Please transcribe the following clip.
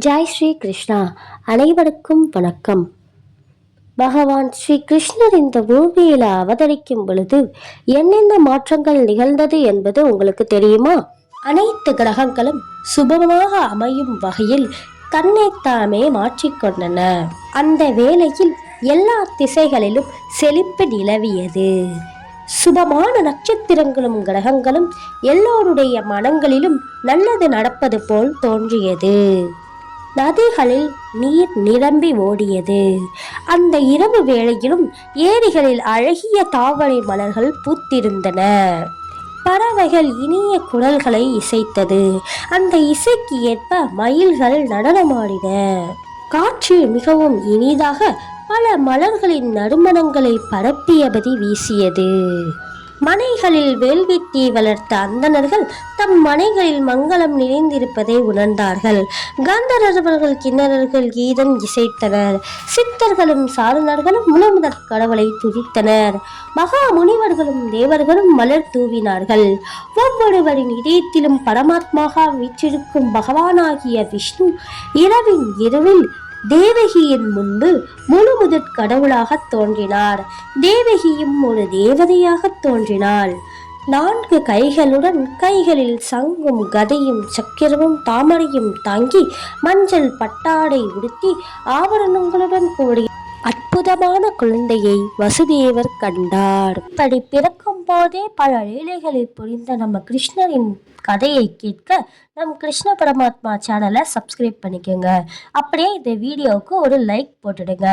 Joy Sri Krishna. அனைவருக்கும் வணக்கம். பகவான் ஸ்ரீ கிருஷ்ணர் இந்த பூமியில அவதரிக்கும் பொழுது என்னென்ன மாற்றங்கள் நிகழ்ந்தது என்பது உங்களுக்கு தெரியுமா? அனைத்து கிரகங்களும் சுபமாக அமையும் வகையில் தன்னைத்தாமே மாற்றிக்கொண்டன. அந்த வேளையில் எல்லா திசைகளிலும் செழிப்பு நிலவியது. சுபமான நட்சத்திரங்களும் கிரகங்களும் எல்லோருடைய மனங்களிலும் நல்லது நடப்பது போல் தோன்றியது. நதிகளில் நீர் நிரம்பி ஓடியது. அந்த இரவு வேளையிலும் ஏரிகளில் அழகிய தாவரை மலர்கள் பூத்திருந்தன. பறவைகள் இனிய குரல்களை இசைத்தது. அந்த இசைக்கு ஏற்ப மயில்கள் நடனமாடின. காற்று மிகவும் இனிதாக பல மலர்களின் நறுமணங்களை பரப்பியபடி வீசியது. மனைகளில் வேல்வெட்டி வளர்த்த அந்தணர்கள் தம் மனைகளில் மங்களம் நிறைந்திருப்பதை உணர்ந்தார்கள். கந்தர்வர்கள் கிண்ணறர்கள் கீதம் இசைத்தனர். சித்தர்களும் சாரணர்களும் முழுமுதற் கடவுளை துதித்தனர். மகா முனிவர்களும் தேவர்களும் மலர் தூவினார்கள். ஒவ்வொருவரின் இதயத்திலும் பரமாத்மாக வீற்றிருக்கும் பகவானாகிய விஷ்ணு இரவின் இரவில் தேவகியின் முன்பு முழு முதற் கடவுளாக தோன்றினார். தேவகியும் ஒரு தேவதையாக தோன்றினாள். 4 கைகளுடன் கைகளில் சங்கும் கதையும் சக்கிரமும் தாமரையும் தாங்கி மஞ்சள் பட்டாடை உடுத்தி ஆபரணங்களுடன் கூடிய அற்புதமான குழந்தையை வசுதேவர் கண்டார். இப்படி பிறக்கும் போதே பல லீலைகளை புரிந்த நம்ம கிருஷ்ணரின் கதையை கேட்க நம் கிருஷ்ண பரமாத்மா சேனலை சப்ஸ்கிரைப் பண்ணிக்கோங்க. அப்படியே இந்த வீடியோவுக்கு ஒரு லைக் போட்டுடுங்க.